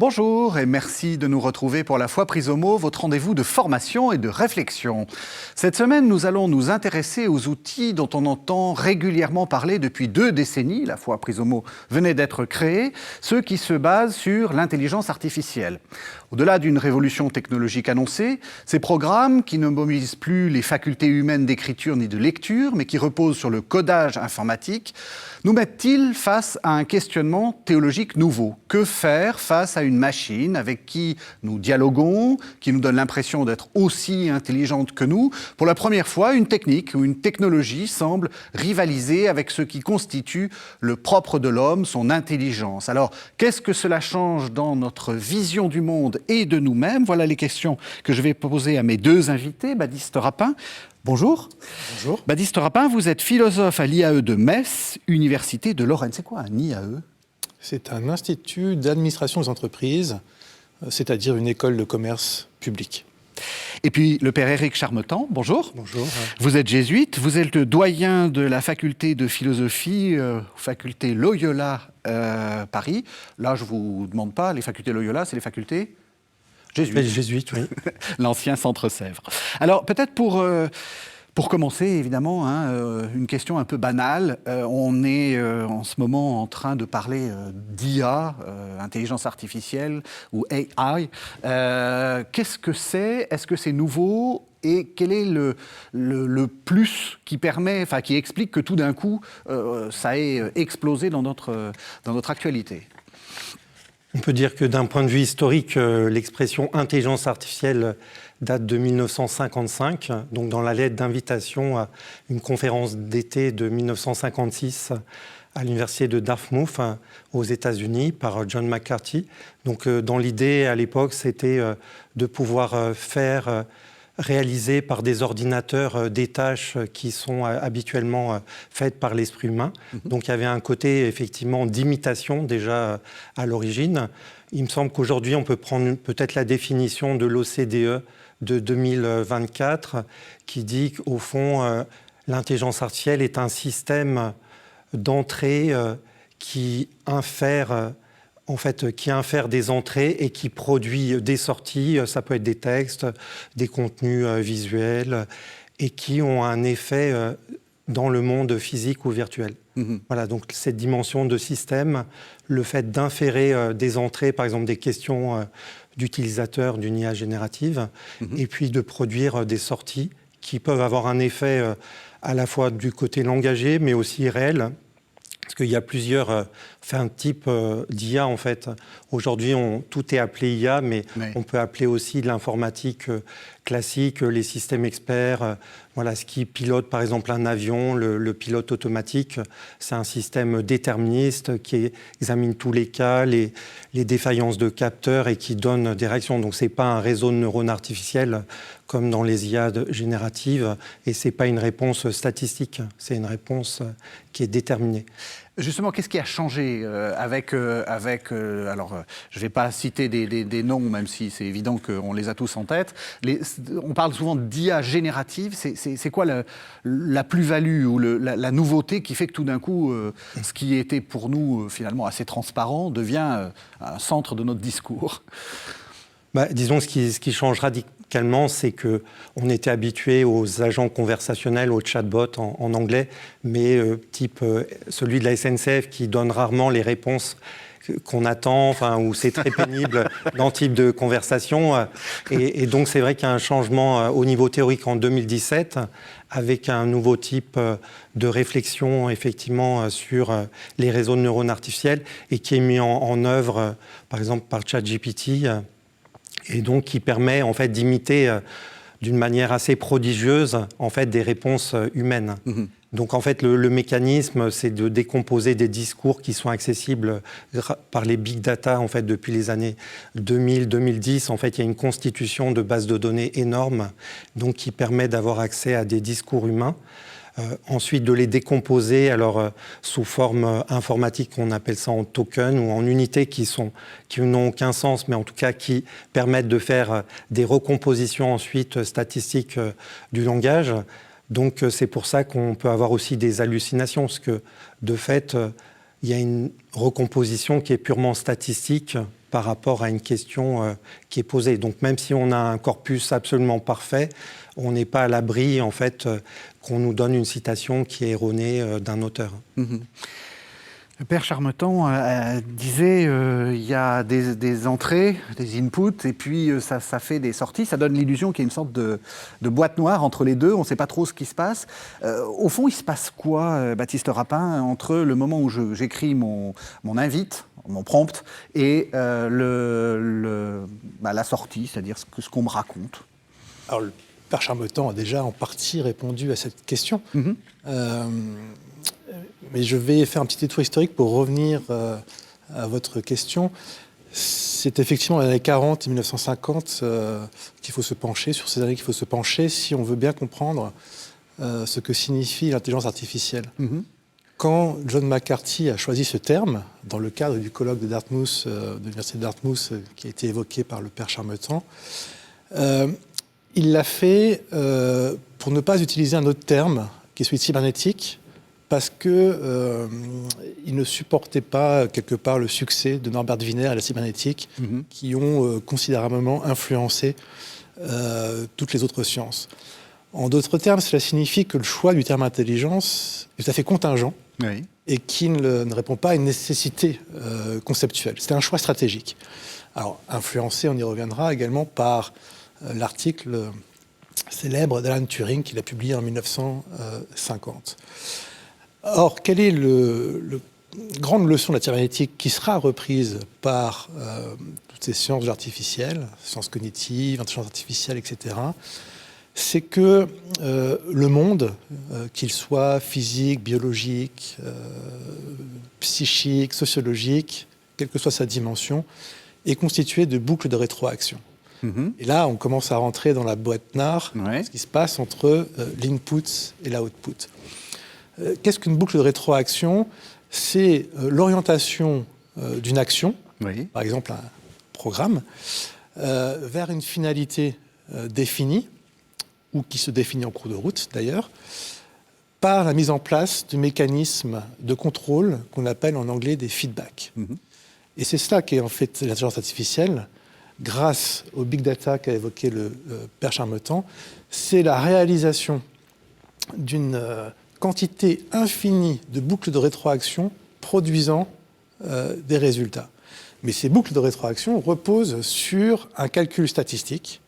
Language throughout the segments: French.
Bonjour et merci de nous retrouver pour La Foi prise au mot, votre rendez-vous de formation et de réflexion. Cette semaine, nous allons nous intéresser aux outils dont on entend régulièrement parler depuis 2 décennies. La Foi prise au mot venait d'être créée, ceux qui se basent sur l'intelligence artificielle. Au-delà d'une révolution technologique annoncée, ces programmes qui ne mobilisent plus les facultés humaines d'écriture ni de lecture, mais qui reposent sur le codage informatique, nous mettent-ils face à un questionnement théologique nouveau? Que faire face à une machine avec qui nous dialoguons, qui nous donne l'impression d'être aussi intelligente que nous? Pour la première fois, une technique ou une technologie semble rivaliser avec ce qui constitue le propre de l'homme, son intelligence. Alors, qu'est-ce que cela change dans notre vision du monde et de nous-mêmes? Voilà les questions que je vais poser à mes 2 invités. Baptiste Rapin, bonjour. Bonjour. Baptiste Rapin, vous êtes philosophe à l'IAE de Metz, Université de Lorraine. C'est quoi un IAE? C'est un institut d'administration des entreprises, c'est-à-dire une école de commerce public. Et puis le père Éric Charmetan, bonjour. Bonjour. Vous êtes jésuite, vous êtes le doyen de la faculté de philosophie, faculté Loyola Paris. Là, je ne vous demande pas, les facultés Loyola, c'est les facultés jésuites. Jésuite, oui. L'ancien Centre Sèvres. Alors, peut-être pour commencer, évidemment, une question un peu banale. On est en ce moment en train de parler d'IA, intelligence artificielle ou AI. Qu'est-ce que c'est? Est-ce que c'est nouveau? Et quel est le plus qui permet, enfin qui explique que tout d'un coup, ça ait explosé dans notre actualité? On peut dire que d'un point de vue historique, l'expression intelligence artificielle date de 1955, donc dans la lettre d'invitation à une conférence d'été de 1956 à l'université de Dartmouth aux États-Unis par John McCarthy. Donc dans l'idée à l'époque, c'était de pouvoir réaliser par des ordinateurs des tâches qui sont habituellement faites par l'esprit humain. Donc il y avait un côté effectivement d'imitation déjà à l'origine. Il me semble qu'aujourd'hui on peut prendre peut-être la définition de l'OCDE de 2024 qui dit qu'au fond l'intelligence artificielle est un système d'entrée qui infère des entrées et qui produit des sorties, ça peut être des textes, des contenus visuels, et qui ont un effet dans le monde physique ou virtuel. Voilà, donc cette dimension de système, le fait d'inférer des entrées, par exemple des questions d'utilisateurs d'une IA générative, et puis de produire des sorties qui peuvent avoir un effet à la fois du côté langagier, mais aussi réel. Parce qu'il y a plusieurs types d'IA en fait. Aujourd'hui, tout est appelé IA, mais on peut appeler aussi de l'informatique classique, les systèmes experts. Voilà, ce qui pilote par exemple un avion, le pilote automatique, c'est un système déterministe qui examine tous les cas, les défaillances de capteurs et qui donne des réactions. Donc c'est pas un réseau de neurones artificiels comme dans les IA génératives, et c'est pas une réponse statistique, c'est une réponse qui est déterminée. Justement, qu'est-ce qui a changé avec alors, je ne vais pas citer des noms, même si c'est évident qu'on les a tous en tête. On parle souvent d'IA générative. C'est quoi la plus-value ou la nouveauté qui fait que tout d'un coup, ce qui était pour nous finalement assez transparent devient un centre de notre discours? Disons, ce qui change radicalement, c'est qu'on était habitué aux agents conversationnels, aux chatbots en anglais, mais type celui de la SNCF qui donne rarement les réponses qu'on attend, où c'est très pénible dans le type de conversation. Et donc, c'est vrai qu'il y a un changement au niveau théorique en 2017, avec un nouveau type de réflexion, effectivement, sur les réseaux de neurones artificiels, et qui est mis en œuvre, par exemple, par ChatGPT, et donc qui permet en fait d'imiter d'une manière assez prodigieuse en fait des réponses humaines. Donc en fait le mécanisme, c'est de décomposer des discours qui sont accessibles par les big data en fait depuis les années 2000-2010. En fait, il y a une constitution de bases de données énormes, donc qui permet d'avoir accès à des discours humains. Ensuite, de les décomposer sous forme informatique, on appelle ça en tokens ou en unités qui n'ont aucun sens, mais en tout cas qui permettent de faire des recompositions ensuite statistiques du langage. Donc c'est pour ça qu'on peut avoir aussi des hallucinations, parce que de fait, il y a une recomposition qui est purement statistique par rapport à une question qui est posée. Donc même si on a un corpus absolument parfait, on n'est pas à l'abri en fait qu'on nous donne une citation qui est erronée d'un auteur. Mmh. Le père Charmetan disait il y a des entrées, des inputs, et puis ça fait des sorties. Ça donne l'illusion qu'il y a une sorte de boîte noire entre les deux. On ne sait pas trop ce qui se passe. Au fond, il se passe quoi, Baptiste Rapin, entre le moment où j'écris mon invite, mon prompt, et la sortie, c'est-à-dire ce qu'on me raconte? Alors, le père Charmetan a déjà en partie répondu à cette question. Mmh. Mais je vais faire un petit détour historique pour revenir à votre question. C'est effectivement dans les années 40 et 1950 qu'il faut se pencher, sur ces années qu'il faut se pencher, si on veut bien comprendre ce que signifie l'intelligence artificielle. Mmh. Quand John McCarthy a choisi ce terme, dans le cadre du colloque de Dartmouth, de l'université de Dartmouth, qui a été évoqué par le père Charmetan, il l'a fait pour ne pas utiliser un autre terme, qui est celui de cybernétique, parce qu'il ne supportait pas, quelque part, le succès de Norbert Wiener et la cybernétique, qui ont considérablement influencé toutes les autres sciences. En d'autres termes, cela signifie que le choix du terme intelligence est tout à fait contingent, oui, et qui ne répond pas à une nécessité conceptuelle. C'est un choix stratégique. Alors, influencé, on y reviendra, également par l'article célèbre d'Alan Turing qu'il a publié en 1950. Or, quelle est la grande leçon de la cybernétique qui sera reprise par toutes ces sciences artificielles, sciences cognitives, intelligence artificielle, etc. C'est que le monde, qu'il soit physique, biologique, psychique, sociologique, quelle que soit sa dimension, est constitué de boucles de rétroaction. Et là, on commence à rentrer dans la boîte noire, ce qui se passe entre l'input et l'output. Qu'est-ce qu'une boucle de rétroaction? C'est l'orientation d'une action, par exemple un programme, vers une finalité définie, ou qui se définit en cours de route d'ailleurs, par la mise en place de mécanismes de contrôle qu'on appelle en anglais des feedbacks. Et c'est cela qu'est en fait l'intelligence artificielle, grâce au big data qu'a évoqué le père Charmetan. C'est la réalisation d'une quantité infinie de boucles de rétroaction produisant des résultats. Mais ces boucles de rétroaction reposent sur un calcul statistique,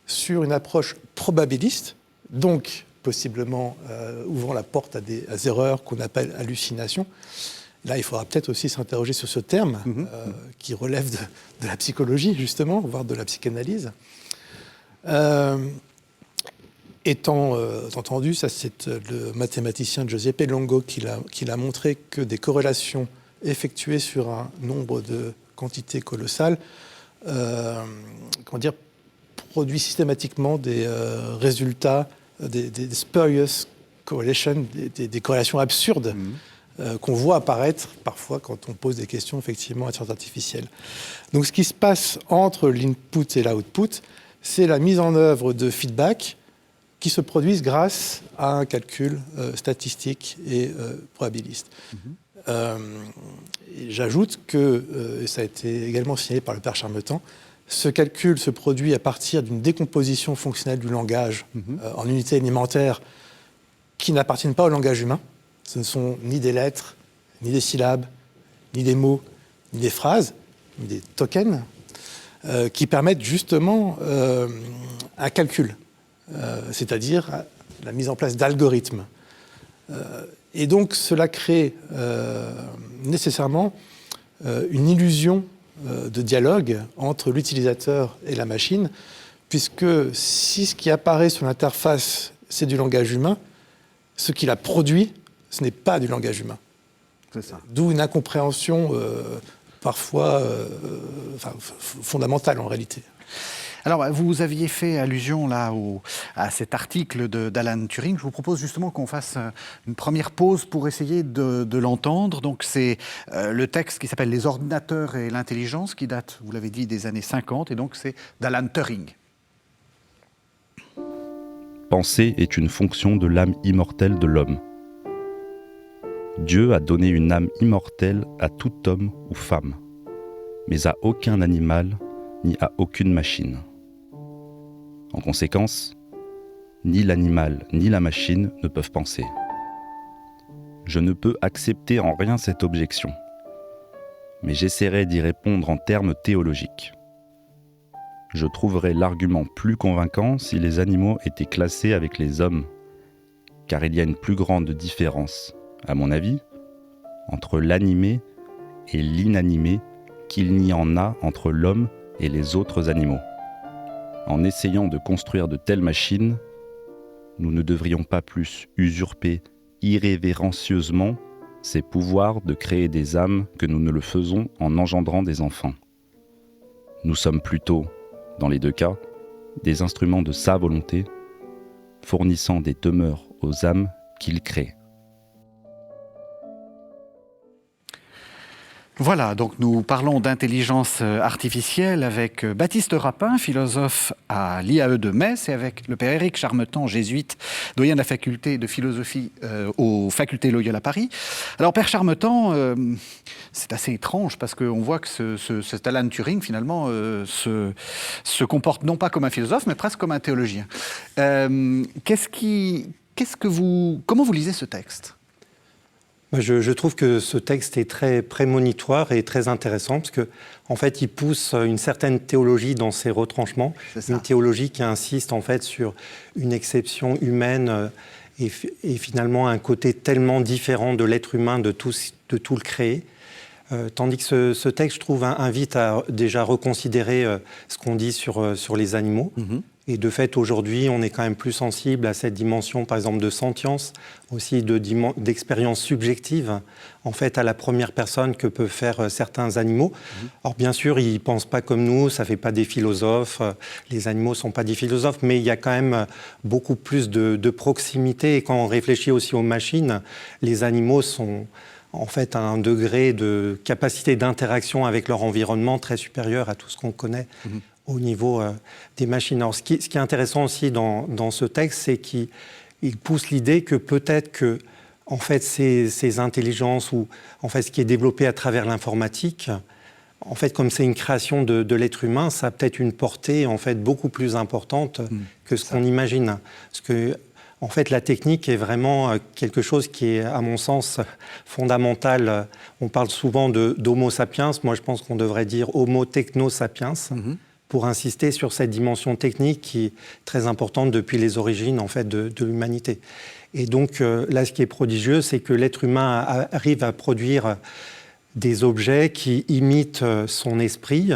sur une approche probabiliste, donc possiblement ouvrant la porte à des erreurs qu'on appelle hallucinations. Là, il faudra peut-être aussi s'interroger sur ce terme qui relève de la psychologie, justement, voire de la psychanalyse. Étant entendu, ça c'est le mathématicien Giuseppe Longo qui l'a montré que des corrélations effectuées sur un nombre de quantités colossales produit systématiquement des résultats, des spurious correlations, des corrélations absurdes qu'on voit apparaître parfois quand on pose des questions effectivement à l'intelligence artificielle. Donc ce qui se passe entre l'input et l'output, c'est la mise en œuvre de feedback qui se produisent grâce à un calcul statistique et probabiliste. Et j'ajoute que, et ça a été également signalé par le père Charmetan, ce calcul se produit à partir d'une décomposition fonctionnelle du langage en unités élémentaires qui n'appartiennent pas au langage humain. Ce ne sont ni des lettres, ni des syllabes, ni des mots, ni des phrases, ni des tokens, qui permettent justement un calcul, c'est-à-dire la mise en place d'algorithmes. Et donc cela crée nécessairement une illusion de dialogue entre l'utilisateur et la machine, puisque si ce qui apparaît sur l'interface, c'est du langage humain, ce qu'il a produit, ce n'est pas du langage humain. C'est ça. D'où une incompréhension parfois fondamentale en réalité. Alors, vous aviez fait allusion là à cet article d'Alan Turing. Je vous propose justement qu'on fasse une première pause pour essayer de l'entendre. Donc, c'est le texte qui s'appelle « Les ordinateurs et l'intelligence » qui date, vous l'avez dit, des années 50. Et donc, c'est d'Alan Turing. Penser est une fonction de l'âme immortelle de l'homme. Dieu a donné une âme immortelle à tout homme ou femme. mais à aucun animal ni à aucune machine. En conséquence, ni l'animal ni la machine ne peuvent penser. Je ne peux accepter en rien cette objection, mais j'essaierai d'y répondre en termes théologiques. Je trouverai l'argument plus convaincant si les animaux étaient classés avec les hommes, car il y a une plus grande différence, à mon avis, entre l'animé et l'inanimé qu'il n'y en a entre l'homme et les autres animaux. En essayant de construire de telles machines, nous ne devrions pas plus usurper irrévérencieusement ces pouvoirs de créer des âmes que nous ne le faisons en engendrant des enfants. Nous sommes plutôt, dans les deux cas, des instruments de sa volonté, fournissant des demeures aux âmes qu'il crée. Voilà, donc nous parlons d'intelligence artificielle avec Baptiste Rapin, philosophe à l'IAE de Metz, et avec le père Éric Charmetan, jésuite, doyen de la faculté de philosophie aux facultés Loyola Paris. Alors, père Charmetan, c'est assez étrange parce qu'on voit que cet Alan Turing, finalement, se comporte non pas comme un philosophe, mais presque comme un théologien. Comment vous lisez ce texte ? Je trouve que ce texte est très prémonitoire et très intéressant parce qu'en fait, il pousse une certaine théologie dans ses retranchements, une théologie qui insiste en fait sur une exception humaine et finalement un côté tellement différent de l'être humain, de tout le créé. Tandis que ce texte, je trouve, invite à déjà reconsidérer ce qu'on dit sur les animaux. Mm-hmm. Et de fait, aujourd'hui, on est quand même plus sensible à cette dimension, par exemple, de sentience, aussi d'expérience subjective, en fait, à la première personne que peuvent faire certains animaux. Or, bien sûr, ils ne pensent pas comme nous, ça ne fait pas des philosophes, les animaux ne sont pas des philosophes, mais il y a quand même beaucoup plus de proximité. Et quand on réfléchit aussi aux machines, les animaux sont en fait à un degré de capacité d'interaction avec leur environnement très supérieur à tout ce qu'on connaît. Au niveau des machines. Alors, ce qui est intéressant aussi dans ce texte, c'est qu'il pousse l'idée que peut-être que, en fait, ces intelligences ou en fait ce qui est développé à travers l'informatique, en fait, comme c'est une création de l'être humain, ça a peut-être une portée en fait beaucoup plus importante que ce qu'on imagine. Parce que, en fait, la technique est vraiment quelque chose qui est, à mon sens, fondamental. On parle souvent d'homo sapiens. Moi, je pense qu'on devrait dire homo techno sapiens. Pour insister sur cette dimension technique qui est très importante depuis les origines en fait, de l'humanité. Et donc là, ce qui est prodigieux, c'est que l'être humain arrive à produire des objets qui imitent son esprit,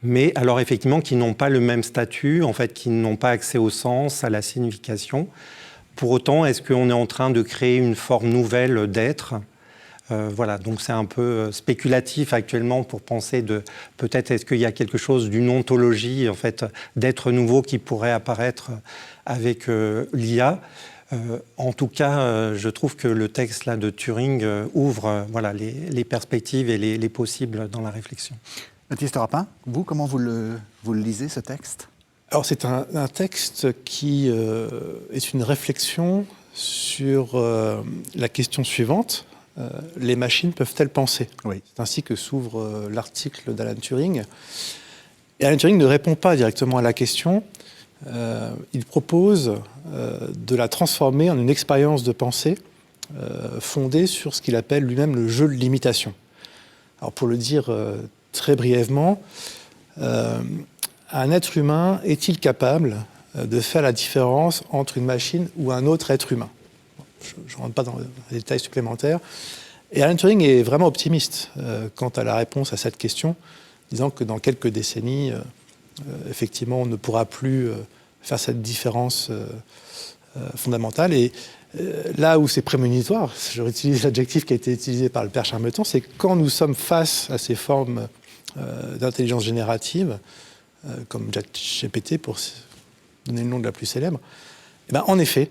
mais alors effectivement qui n'ont pas le même statut, en fait, qui n'ont pas accès au sens, à la signification. Pour autant, est-ce qu'on est en train de créer une forme nouvelle d'être ? Voilà, donc c'est un peu spéculatif actuellement pour penser de peut-être est-ce qu'il y a quelque chose d'une ontologie en fait d'être nouveau qui pourrait apparaître avec l'IA. En tout cas, je trouve que le texte là de Turing ouvre voilà les perspectives et les possibles dans la réflexion. Baptiste Rapin, vous comment vous le lisez ce texte ? Alors c'est un texte qui est une réflexion sur la question suivante. Les machines peuvent-elles penser ? Oui. C'est ainsi que s'ouvre l'article d'Alan Turing. Et Alan Turing ne répond pas directement à la question. Il propose de la transformer en une expérience de pensée fondée sur ce qu'il appelle lui-même le jeu de l'imitation. Alors pour le dire très brièvement, un être humain est-il capable de faire la différence entre une machine ou un autre être humain ? Je ne rentre pas dans les détails supplémentaires. Et Alan Turing est vraiment optimiste quant à la réponse à cette question, disant que dans quelques décennies, effectivement, on ne pourra plus faire cette différence fondamentale. Et là où c'est prémonitoire, je réutilise l'adjectif qui a été utilisé par le père Charmetan, c'est que quand nous sommes face à ces formes d'intelligence générative, comme ChatGPT, pour donner le nom de la plus célèbre, eh ben, en effet,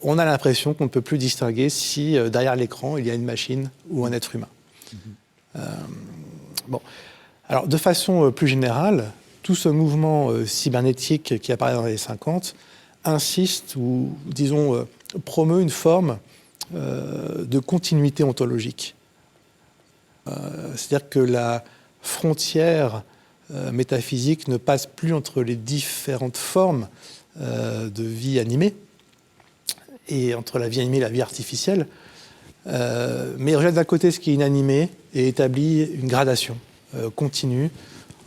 on a l'impression qu'on ne peut plus distinguer si derrière l'écran il y a une machine ou un être humain. Bon. Alors, de façon plus générale, tout ce mouvement cybernétique qui apparaît dans les années 50 insiste ou, disons, promeut une forme de continuité ontologique. C'est-à-dire que la frontière métaphysique ne passe plus entre les différentes formes de vie animée et entre la vie animée et la vie artificielle, mais rejette d'un côté ce qui est inanimé et établit une gradation continue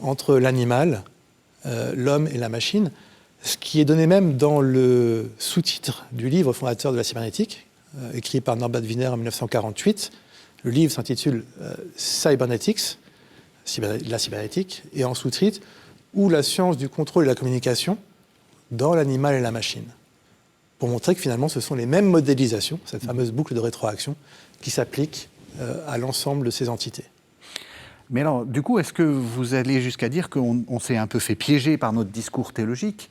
entre l'animal, l'homme et la machine, ce qui est donné même dans le sous-titre du livre fondateur de la cybernétique, écrit par Norbert Wiener en 1948. Le livre s'intitule Cybernetics, la cybernétique, et en sous-titre « Ou la science du contrôle et de la communication dans l'animal et la machine », pour montrer que finalement ce sont les mêmes modélisations, cette fameuse boucle de rétroaction, qui s'applique à l'ensemble de ces entités. Mais alors, du coup, est-ce que vous allez jusqu'à dire qu'on s'est un peu fait piéger par notre discours théologique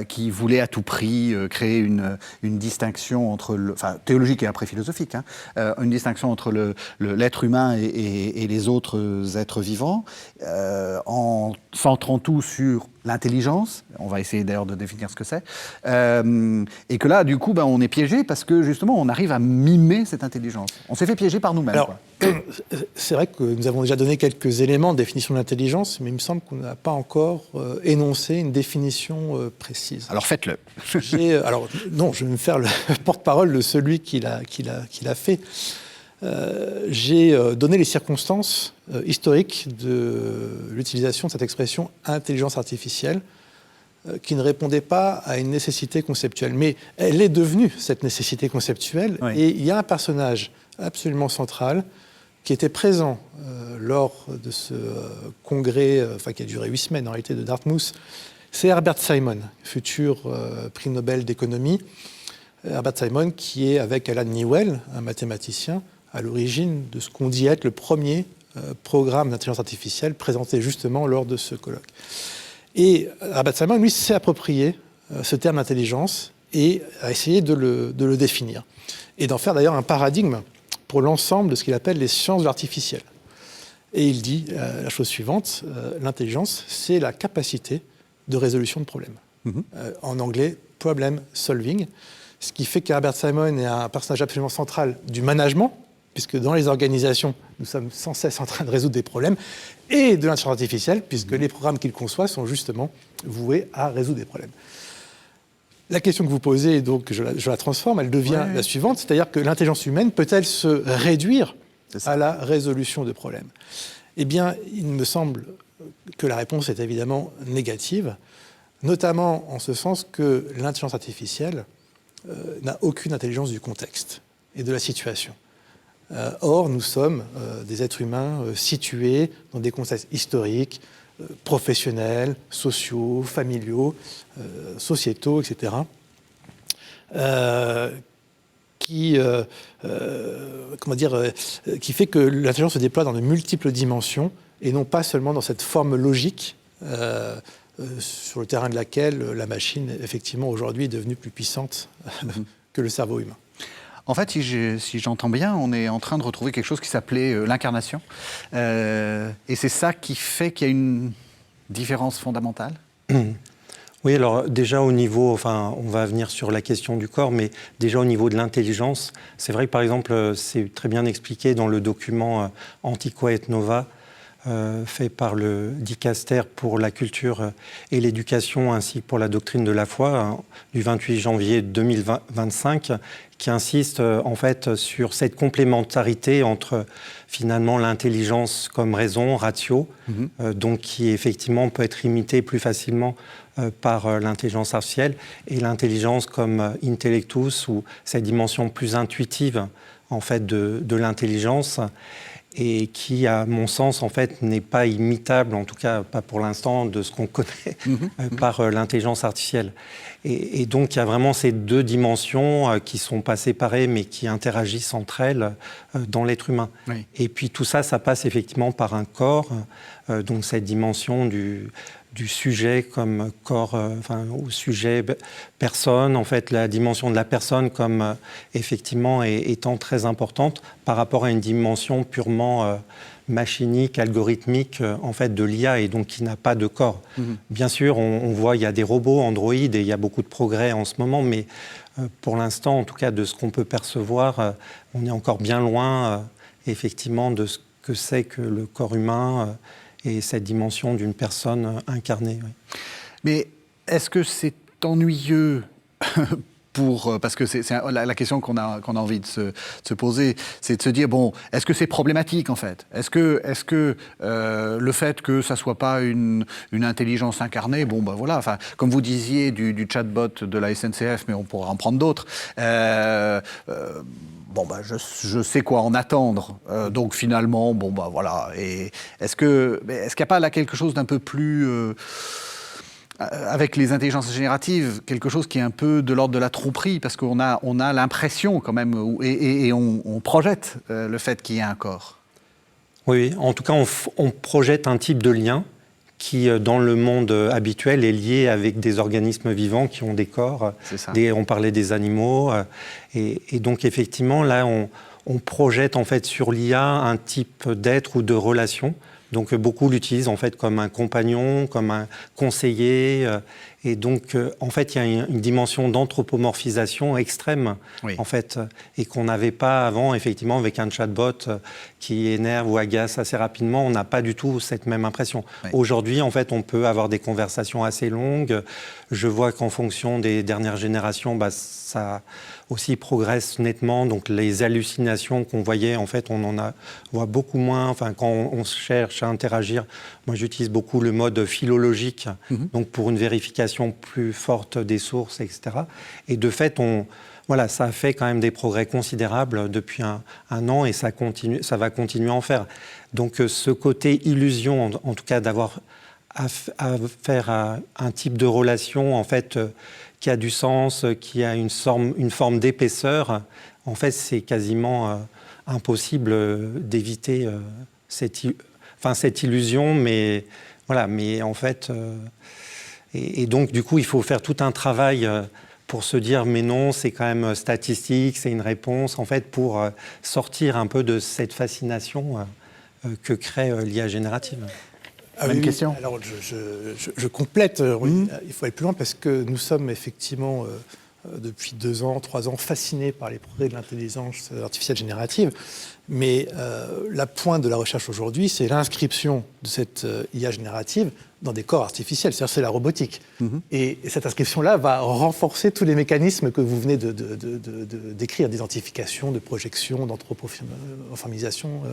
qui voulait à tout prix créer une distinction entre, théologique et après philosophique, une distinction entre l'être humain et les autres êtres vivants, en centrant tout sur l'intelligence, on va essayer d'ailleurs de définir ce que c'est, et que là, du coup, on est piégé parce que justement, on arrive à mimer cette intelligence. On s'est fait piéger par nous-mêmes. Alors, c'est vrai que nous avons déjà donné quelques éléments de définition de l'intelligence, mais il me semble qu'on n'a pas encore énoncé une définition précise. Alors faites-le. Alors non, je vais me faire le porte-parole de celui qui l'a fait. J'ai donné les circonstances historiques de l'utilisation de cette expression « intelligence artificielle » qui ne répondait pas à une nécessité conceptuelle. Mais elle est devenue cette nécessité conceptuelle, oui. Et il y a un personnage absolument central qui était présent lors de ce congrès, qui a duré 8 semaines en réalité, de Dartmouth. C'est Herbert Simon, futur prix Nobel d'économie. Herbert Simon qui est, avec Alan Newell, un mathématicien, à l'origine de ce qu'on dit être le premier programme d'intelligence artificielle présenté justement lors de ce colloque. Et Herbert Simon, lui, s'est approprié ce terme d'intelligence et a essayé de le définir. Et d'en faire d'ailleurs un paradigme pour l'ensemble de ce qu'il appelle les sciences de l'artificiel. Et il dit la chose suivante, l'intelligence, c'est la capacité de résolution de problèmes. En anglais, problem solving, ce qui fait qu'Herbert Simon est un personnage absolument central du management, puisque dans les organisations, nous sommes sans cesse en train de résoudre des problèmes, et de l'intelligence artificielle, puisque les programmes qu'il conçoit sont justement voués à résoudre des problèmes. La question que vous posez, donc, je la transforme, elle devient la suivante, c'est-à-dire que l'intelligence humaine peut-elle se réduire à la résolution de problèmes ? Eh bien, il me semble que la réponse est évidemment négative, notamment en ce sens que l'intelligence artificielle n'a aucune intelligence du contexte et de la situation. Or, nous sommes des êtres humains situés dans des contextes historiques, professionnels, sociaux, familiaux, sociétaux, etc., qui fait que l'intelligence se déploie dans de multiples dimensions et non pas seulement dans cette forme logique sur le terrain de laquelle la machine, effectivement, aujourd'hui, est devenue plus puissante que le cerveau humain. En fait, si j'entends bien, on est en train de retrouver quelque chose qui s'appelait l'incarnation. Et c'est ça qui fait qu'il y a une différence fondamentale ? Oui, alors déjà au niveau, on va venir sur la question du corps, mais déjà au niveau de l'intelligence, c'est vrai que par exemple, c'est très bien expliqué dans le document Antiqua et Nova, fait par le dicaster pour la culture et l'éducation ainsi que pour la doctrine de la foi du 28 janvier 2025 qui insiste en fait sur cette complémentarité entre finalement l'intelligence comme raison, ratio, donc qui effectivement peut être imitée plus facilement par l'intelligence artificielle et l'intelligence comme intellectus ou cette dimension plus intuitive en fait de l'intelligence et qui, à mon sens, en fait, n'est pas imitable, en tout cas pas pour l'instant, de ce qu'on connaît par l'intelligence artificielle. Et donc, il y a vraiment ces deux dimensions qui ne sont pas séparées, mais qui interagissent entre elles dans l'être humain. Oui. Et puis tout ça, ça passe effectivement par un corps, donc cette dimension du sujet comme corps, au sujet personne, en fait la dimension de la personne comme effectivement étant très importante par rapport à une dimension purement machinique, algorithmique en fait de l'IA et donc qui n'a pas de corps. Bien sûr, on voit il y a des robots, Android et il y a beaucoup de progrès en ce moment, mais pour l'instant, en tout cas de ce qu'on peut percevoir, on est encore bien loin effectivement de ce que c'est que le corps humain et cette dimension d'une personne incarnée. Oui. Mais est-ce que c'est ennuyeux parce que c'est la question qu'on a envie de se poser, c'est de se dire, bon, est-ce que c'est problématique en fait ? Est-ce que le fait que ça ne soit pas une intelligence incarnée, bon ben voilà, enfin, comme vous disiez du chatbot de la SNCF, mais on pourra en prendre d'autres, bon ben je sais quoi en attendre, donc finalement, bon ben voilà, et est-ce qu'il n'y a pas là quelque chose d'un peu plus... avec les intelligences génératives, quelque chose qui est un peu de l'ordre de la tromperie, parce qu'on a l'impression quand même, et on projette le fait qu'il y ait un corps. Oui, en tout cas, on projette un type de lien qui, dans le monde habituel, est lié avec des organismes vivants qui ont des corps. C'est ça. On parlait des animaux. Et donc, effectivement, là, on projette en fait sur l'IA un type d'être ou de relation. Donc beaucoup l'utilisent en fait comme un compagnon, comme un conseiller, et donc en fait il y a une dimension d'anthropomorphisation extrême, oui, en fait, et qu'on n'avait pas avant effectivement avec un chatbot qui énerve ou agace assez rapidement. On n'a pas du tout cette même impression. Oui. Aujourd'hui en fait on peut avoir des conversations assez longues. Je vois qu'en fonction des dernières générations, ça aussi progresse nettement. Donc les hallucinations qu'on voyait, en fait, on en voit beaucoup moins. Enfin, quand on cherche à interagir, moi j'utilise beaucoup le mode philologique, donc pour une vérification plus forte des sources, etc. Et de fait, ça a fait quand même des progrès considérables depuis un an et ça va continuer à en faire. Donc ce côté illusion, en tout cas d'avoir à faire un type de relation, en fait, qui a du sens, qui a une forme d'épaisseur, en fait, c'est quasiment impossible d'éviter cette illusion, mais en fait... et donc, du coup, il faut faire tout un travail pour se dire, mais non, c'est quand même statistique, c'est une réponse, en fait, pour sortir un peu de cette fascination que crée l'IA générative. Une question. Alors, je complète. Il faut aller plus loin parce que nous sommes effectivement, depuis 2 ans, 3 ans, fascinés par les progrès de l'intelligence artificielle générative. Mais la pointe de la recherche aujourd'hui, c'est l'inscription de cette IA générative dans des corps artificiels. C'est-à-dire, c'est la robotique. Et cette inscription-là va renforcer tous les mécanismes que vous venez de décrire, d'identification, de projection, d'anthropomorphisation,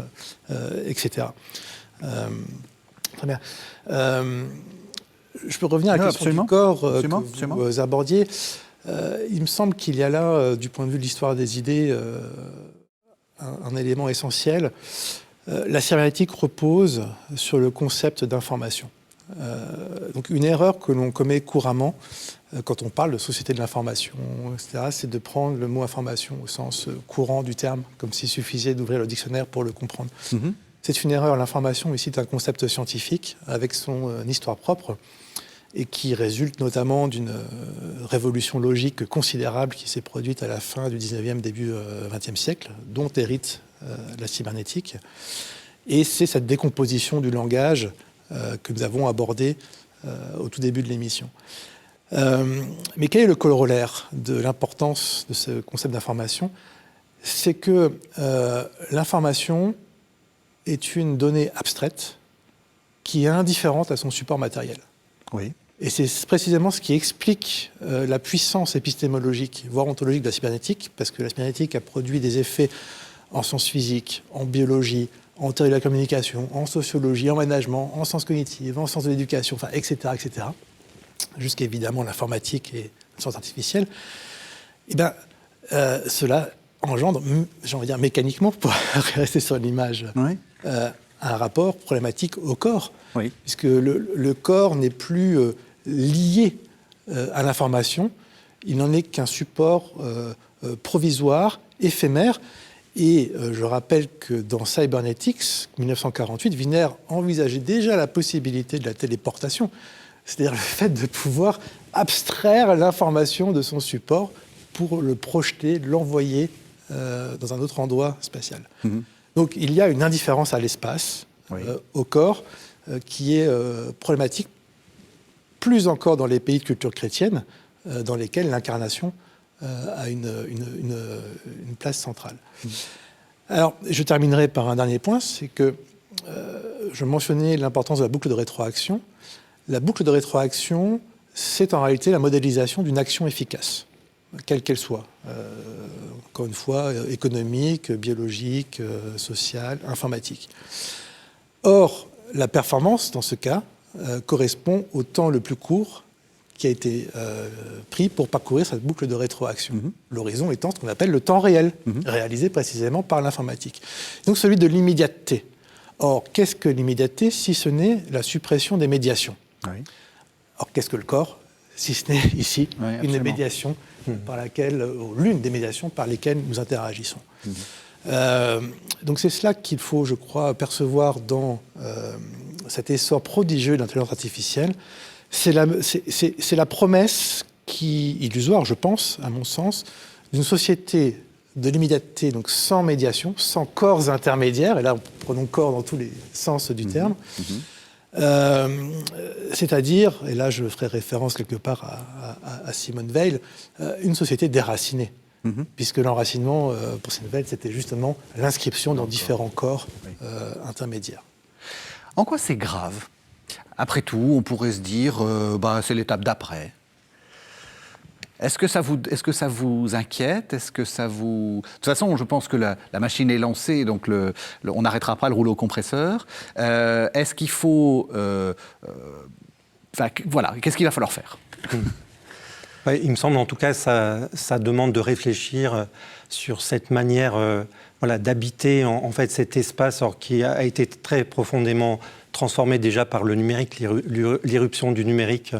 etc. Très bien. Je peux revenir à la question du corps que vous abordiez. Il me semble qu'il y a là, du point de vue de l'histoire des idées, un élément essentiel. La cybernétique repose sur le concept d'information. Donc une erreur que l'on commet couramment quand on parle de société de l'information, etc., c'est de prendre le mot information au sens courant du terme, comme s'il suffisait d'ouvrir le dictionnaire pour le comprendre. C'est une erreur. L'information ici est un concept scientifique avec son histoire propre et qui résulte notamment d'une révolution logique considérable qui s'est produite à la fin du 19e, début 20e siècle, dont hérite la cybernétique. Et c'est cette décomposition du langage que nous avons abordée au tout début de l'émission. Mais quel est le corollaire de l'importance de ce concept d'information ? C'est que l'information est une donnée abstraite qui est indifférente à son support matériel. Oui. Et c'est précisément ce qui explique la puissance épistémologique, voire ontologique de la cybernétique, parce que la cybernétique a produit des effets en sciences physiques, en biologie, en théorie de la communication, en sociologie, en management, en sciences cognitives, en sciences de l'éducation, enfin, etc., etc., jusqu'à évidemment l'informatique et la science artificielle. Et bien, cela engendre, j'ai envie de dire mécaniquement, pour rester sur l'image, oui, un rapport problématique au corps, oui, puisque le corps n'est plus lié à l'information, il n'en est qu'un support provisoire, éphémère. Et je rappelle que dans Cybernetics, 1948, Wiener envisageait déjà la possibilité de la téléportation, c'est-à-dire le fait de pouvoir abstraire l'information de son support pour le projeter, l'envoyer dans un autre endroit spatial. Donc il y a une indifférence à l'espace, oui, au corps, qui est problématique, plus encore dans les pays de culture chrétienne, dans lesquels l'incarnation a une place centrale. Alors, je terminerai par un dernier point, c'est que je mentionnais l'importance de la boucle de rétroaction. La boucle de rétroaction, c'est en réalité la modélisation d'une action efficace, quelle qu'elle soit. Encore une fois, économique, biologique, sociale, informatique. Or, la performance, dans ce cas, correspond au temps le plus court qui a été pris pour parcourir cette boucle de rétroaction. L'horizon étant ce qu'on appelle le temps réel, réalisé précisément par l'informatique. Donc celui de l'immédiateté. Or, qu'est-ce que l'immédiateté si ce n'est la suppression des médiations? Or, qu'est-ce que le corps si ce n'est ici une médiation par laquelle, ou l'une des médiations par lesquelles nous interagissons. Donc c'est cela qu'il faut, je crois, percevoir dans cet essor prodigieux de l'intelligence artificielle. C'est la promesse illusoire, je pense, à mon sens, d'une société de l'immédiateté, donc sans médiation, sans corps intermédiaires, et là prenons corps dans tous les sens du terme, c'est-à-dire, et là je ferai référence quelque part à Simone Weil, une société déracinée. Puisque l'enracinement, pour Simone Weil, c'était justement l'inscription dans différents corps intermédiaires. En quoi c'est grave? Après tout, on pourrait se dire, c'est l'étape d'après. Est-ce que ça vous inquiète? Est-ce que ça vous... De toute façon, je pense que la machine est lancée, donc on n'arrêtera pas le rouleau compresseur. Est-ce qu'il faut... voilà, qu'est-ce qu'il va falloir faire? Il me semble en tout cas ça demande de réfléchir sur cette manière d'habiter en fait cet espace qui a été très profondément transformé déjà par le numérique, l'irruption du numérique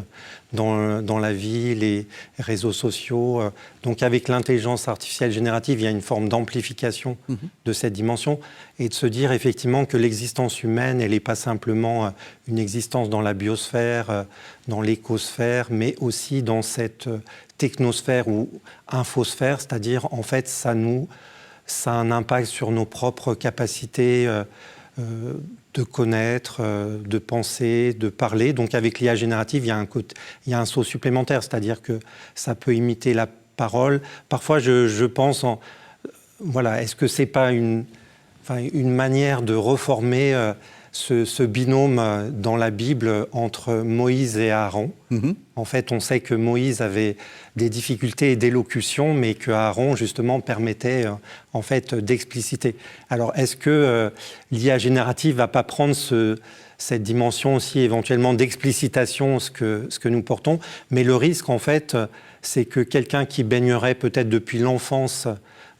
dans la vie, les réseaux sociaux. Donc avec l'intelligence artificielle générative, il y a une forme d'amplification de cette dimension et de se dire effectivement que l'existence humaine, elle n'est pas simplement une existence dans la biosphère, dans l'écosphère, mais aussi dans cette technosphère ou infosphère, c'est-à-dire en fait ça a un impact sur nos propres capacités de connaître, de penser, de parler. Donc avec l'IA générative, il y a un saut supplémentaire, c'est-à-dire que ça peut imiter la parole. Parfois, je pense, est-ce que c'est pas une manière de reformer ce binôme dans la Bible entre Moïse et Aaron? En fait, on sait que Moïse avait des difficultés d'élocution, mais que Aaron, justement, permettait en fait d'expliciter. Alors, est-ce que l'IA générative ne va pas prendre cette dimension aussi éventuellement d'explicitation, ce que nous portons? Mais le risque, en fait, c'est que quelqu'un qui baignerait peut-être depuis l'enfance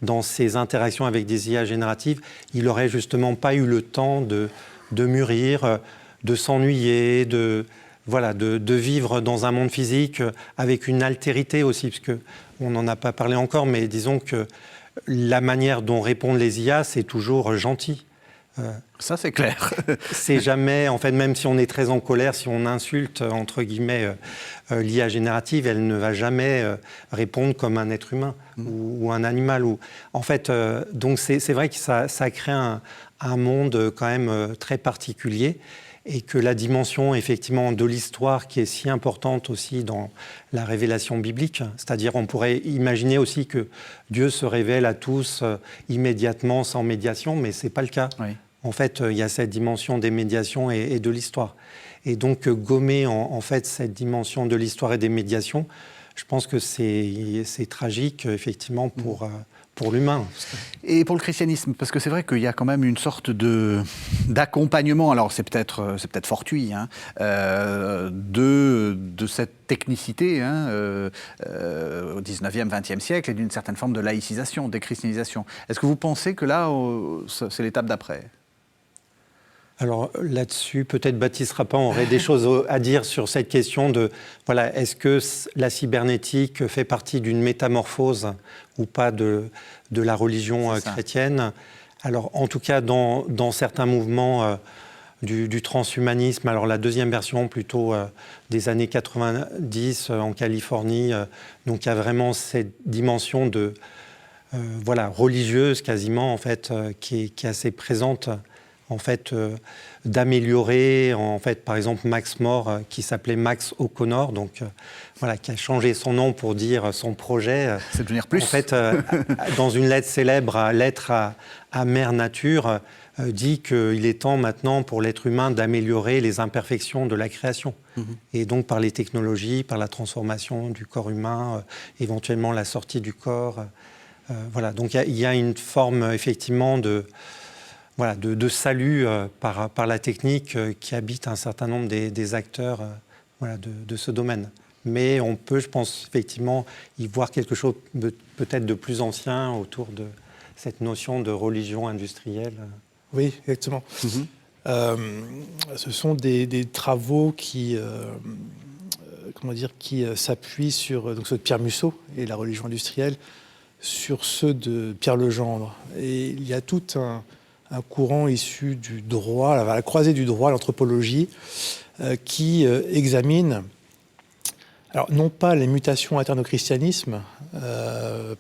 dans ses interactions avec des IA génératives, il n'aurait justement pas eu le temps de mûrir, de s'ennuyer, de vivre dans un monde physique avec une altérité aussi, parce qu'on n'en a pas parlé encore, mais disons que la manière dont répondent les IA, c'est toujours gentil. Ça, c'est clair. C'est jamais, en fait, même si on est très en colère, si on insulte, entre guillemets, l'IA générative, elle ne va jamais répondre comme un être humain ou un animal. En fait, donc c'est vrai que ça crée un monde quand même très particulier et que la dimension, effectivement, de l'histoire qui est si importante aussi dans la révélation biblique, c'est-à-dire on pourrait imaginer aussi que Dieu se révèle à tous immédiatement, sans médiation, mais ce n'est pas le cas. Oui. En fait, il y a cette dimension des médiations et de l'histoire. Et donc, gommer en fait cette dimension de l'histoire et des médiations, je pense que c'est tragique, effectivement, pour l'humain. Et pour le christianisme, parce que c'est vrai qu'il y a quand même une sorte d'accompagnement, alors c'est peut-être fortuit, de cette technicité au 19e, 20e siècle et d'une certaine forme de laïcisation, déchristianisation. Est-ce que vous pensez que là, c'est l'étape d'après ? Alors là-dessus, peut-être Baptiste Rapin aurait des choses à dire sur cette question de, est-ce que la cybernétique fait partie d'une métamorphose ou pas de la religion chrétienne? Alors en tout cas, dans certains mouvements du transhumanisme, alors la deuxième version plutôt des années 90 en Californie, donc il y a vraiment cette dimension de religieuse quasiment en fait qui est assez présente en fait, d'améliorer, en fait, par exemple, Max More, qui s'appelait Max O'Connor, donc voilà, qui a changé son nom pour dire son projet. C'est devenir plus. En fait, dans une lettre célèbre, lettre à Mère Nature, dit qu'il est temps maintenant pour l'être humain d'améliorer les imperfections de la création. Et donc par les technologies, par la transformation du corps humain, éventuellement la sortie du corps. Voilà, donc il y a une forme effectivement de salut par la technique qui habite un certain nombre des acteurs de ce domaine. Mais on peut, je pense, effectivement, y voir quelque chose peut-être de plus ancien autour de cette notion de religion industrielle. Oui, exactement. Ce sont des travaux qui s'appuient sur ceux de Pierre Musso et la religion industrielle, sur ceux de Pierre Legendre. Et il y a tout un courant issu du droit, à la croisée du droit, l'anthropologie, qui examine, alors non pas les mutations internes au christianisme,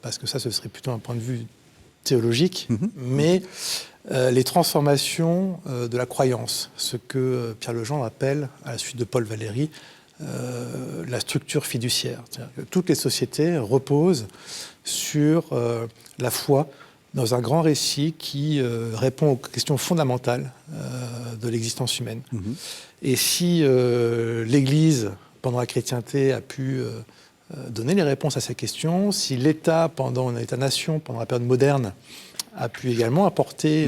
parce que ça, ce serait plutôt un point de vue théologique, mais les transformations de la croyance, ce que Pierre Legendre appelle, à la suite de Paul Valéry, la structure fiduciaire. C'est-à-dire que toutes les sociétés reposent sur la foi dans un grand récit qui répond aux questions fondamentales de l'existence humaine. Et si l'Église, pendant la chrétienté, a pu donner les réponses à ces questions, si l'État, pendant l'État-nation, pendant la période moderne, a pu également apporter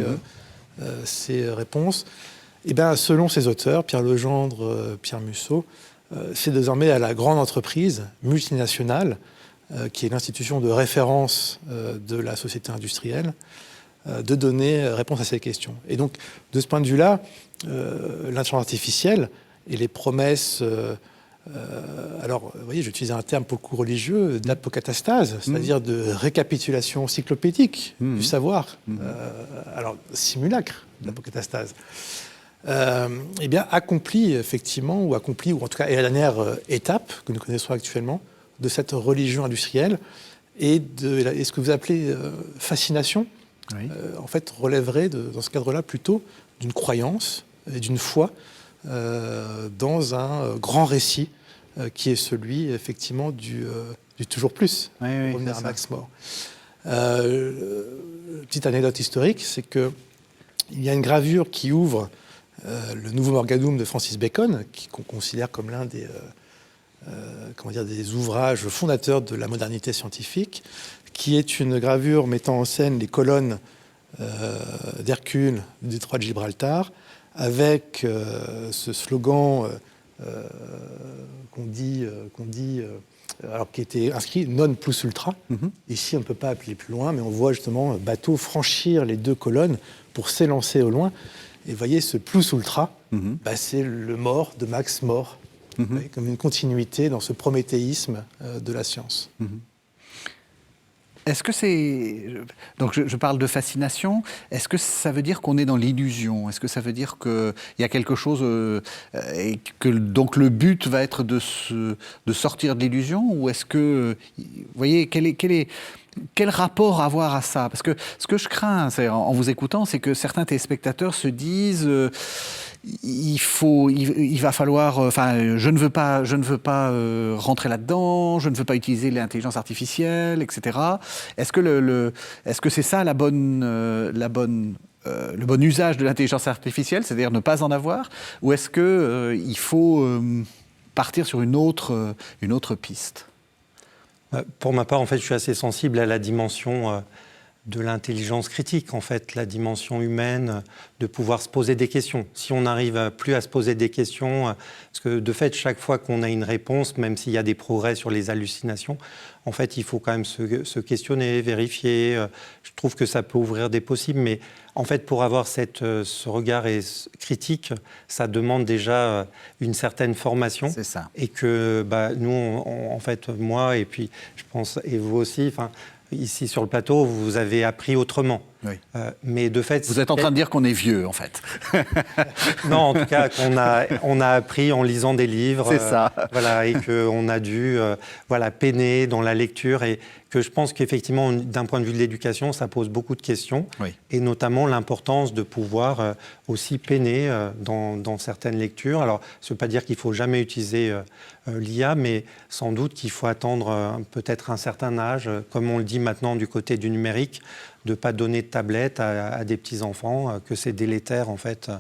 ces réponses, et bien, selon ces auteurs, Pierre Legendre, Pierre Musso, c'est désormais à la grande entreprise multinationale, qui est l'institution de référence de la société industrielle, de donner réponse à ces questions. Et donc, de ce point de vue-là, l'intelligence artificielle et les promesses... alors, vous voyez, j'utilise un terme beaucoup religieux, d'apocatastase, c'est-à-dire de récapitulation cyclopédique du savoir. Alors, simulacre d'apocatastase. Eh bien, accompli, effectivement, ou en tout cas est la dernière étape que nous connaissons actuellement de cette religion industrielle et ce que vous appelez fascination, en fait, relèverait dans ce cadre-là plutôt d'une croyance et d'une foi dans un grand récit qui est celui, effectivement, du toujours plus, pour revenir à Max More. Petite anecdote historique, c'est qu'il y a une gravure qui ouvre le Nouveau Morgadum de Francis Bacon, qu'on considère comme l'un des ouvrages fondateurs de la modernité scientifique, qui est une gravure mettant en scène les colonnes d'Hercule du détroit de Gibraltar, avec ce slogan alors qui était inscrit non plus ultra. Ici, on ne peut pas appeler plus loin, mais on voit justement un bateau franchir les deux colonnes pour s'élancer au loin. Et vous voyez, ce plus ultra, c'est le More de Max More, comme une continuité dans ce prométhéisme de la science. Est-ce que c'est... Donc je parle de fascination. Est-ce que ça veut dire qu'on est dans l'illusion? Est-ce que ça veut dire qu'il y a quelque chose... et que donc le but va être de sortir de l'illusion? Ou est-ce que... Vous voyez, quel rapport avoir à ça? Parce que ce que je crains, en vous écoutant, c'est que certains téléspectateurs se disent... il va falloir... Enfin, je ne veux pas rentrer là-dedans, je ne veux pas utiliser l'intelligence artificielle, etc. Est-ce que c'est ça le bon usage de l'intelligence artificielle, c'est-à-dire ne pas en avoir? Ou est-ce qu'il faut partir sur une autre piste? Pour ma part, en fait, je suis assez sensible à la dimension de l'intelligence critique, en fait, la dimension humaine, de pouvoir se poser des questions. Si on n'arrive plus à se poser des questions, parce que de fait, chaque fois qu'on a une réponse, même s'il y a des progrès sur les hallucinations, en fait, il faut quand même se questionner, vérifier. Je trouve que ça peut ouvrir des possibles, mais en fait, pour avoir ce regard critique, ça demande déjà une certaine formation. C'est ça. Et que nous, en fait, moi, et puis je pense, et vous aussi, ici sur le plateau, vous avez appris autrement. Oui. Mais de fait... Vous êtes en train de dire qu'on est vieux, en fait. Non, en tout cas, on a appris en lisant des livres. C'est ça. Voilà, et qu'on a dû peiner dans la lecture. Et que je pense qu'effectivement, d'un point de vue de l'éducation, ça pose beaucoup de questions. Oui. Et notamment l'importance de pouvoir aussi peiner dans certaines lectures. Alors, ça ne veut pas dire qu'il ne faut jamais utiliser l'IA, mais sans doute qu'il faut attendre peut-être un certain âge, comme on le dit maintenant du côté du numérique, de ne pas donner de tablette à des petits-enfants, que c'est délétère en fait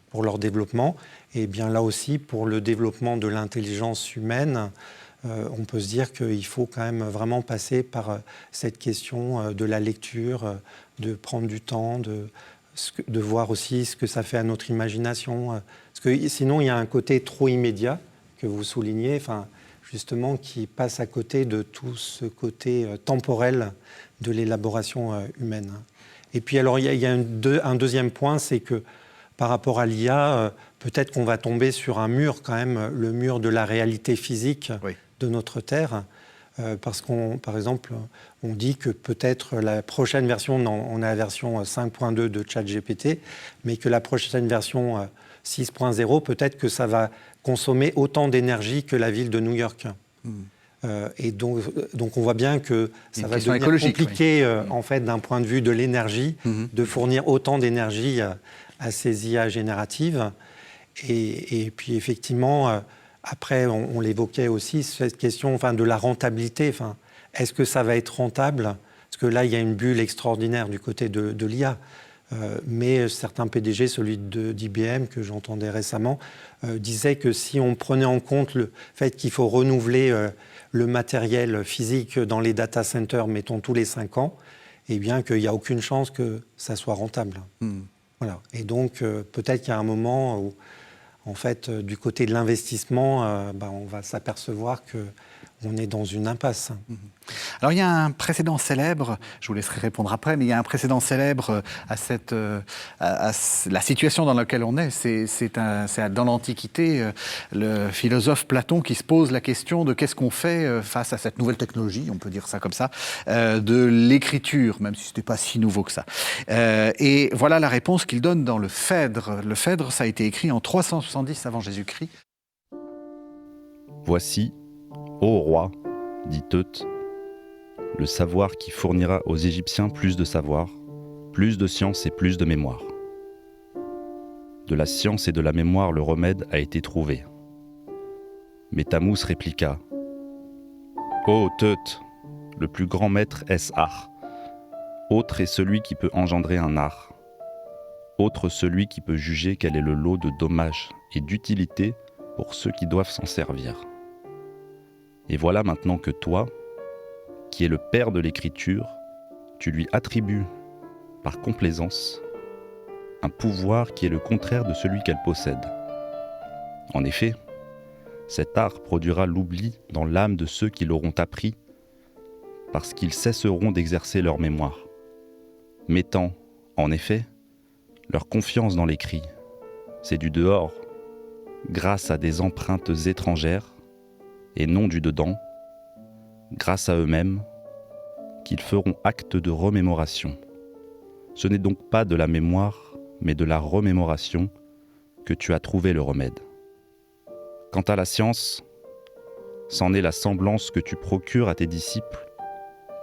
pour leur développement. Et bien là aussi, pour le développement de l'intelligence humaine, on peut se dire qu'il faut quand même vraiment passer par cette question de la lecture, de prendre du temps, de voir aussi ce que ça fait à notre imagination. Parce que sinon, il y a un côté trop immédiat que vous soulignez, justement, qui passe à côté de tout ce côté temporel de l'élaboration humaine. Et puis, alors, il y a un deuxième point, c'est que par rapport à l'IA, peut-être qu'on va tomber sur un mur, quand même, le mur de la réalité physique de notre Terre. Parce par exemple, on dit que peut-être la prochaine version, on a la version 5.2 de ChatGPT, mais que la prochaine version 6.0, peut-être que ça va consommer autant d'énergie que la ville de New York. Et donc on voit bien que ça va devenir compliqué, en fait, d'un point de vue de l'énergie, de fournir autant d'énergie à ces IA génératives. Et puis, effectivement, après, on l'évoquait aussi, cette question de la rentabilité. Est-ce que ça va être rentable ? Parce que là, il y a une bulle extraordinaire du côté de l'IA. Mais certains PDG, celui d'IBM que j'entendais récemment, disait que si on prenait en compte le fait qu'il faut renouveler le matériel physique dans les data centers, mettons tous les 5 ans, eh bien qu'il n'y a aucune chance que ça soit rentable. Voilà. Et donc peut-être qu'il y a un moment où, en fait, du côté de l'investissement, on va s'apercevoir qu'on est dans une impasse. Alors, il y a un précédent célèbre, je vous laisserai répondre après, mais il y a un précédent célèbre à la situation dans laquelle on est. C'est dans l'Antiquité, le philosophe Platon qui se pose la question de qu'est-ce qu'on fait face à cette nouvelle technologie, on peut dire ça comme ça, de l'écriture, même si ce n'était pas si nouveau que ça. Et voilà la réponse qu'il donne dans le Phèdre. Le Phèdre, ça a été écrit en 370 avant Jésus-Christ. Voici, ô roi, dit Teute, le savoir qui fournira aux Égyptiens plus de savoir, plus de science et plus de mémoire. De la science et de la mémoire, le remède a été trouvé. Mais Tamous répliqua : Ô Teute, le plus grand maître est art. Autre est celui qui peut engendrer un art. Autre celui qui peut juger quel est le lot de dommages et d'utilité pour ceux qui doivent s'en servir. Et voilà maintenant que toi, qui es le père de l'écriture, tu lui attribues, par complaisance, un pouvoir qui est le contraire de celui qu'elle possède. En effet, cet art produira l'oubli dans l'âme de ceux qui l'auront appris, parce qu'ils cesseront d'exercer leur mémoire, mettant, en effet, leur confiance dans l'écrit. C'est du dehors, grâce à des empreintes étrangères, et non du dedans, grâce à eux-mêmes, qu'ils feront acte de remémoration. Ce n'est donc pas de la mémoire, mais de la remémoration que tu as trouvé le remède. Quant à la science, c'en est la semblance que tu procures à tes disciples,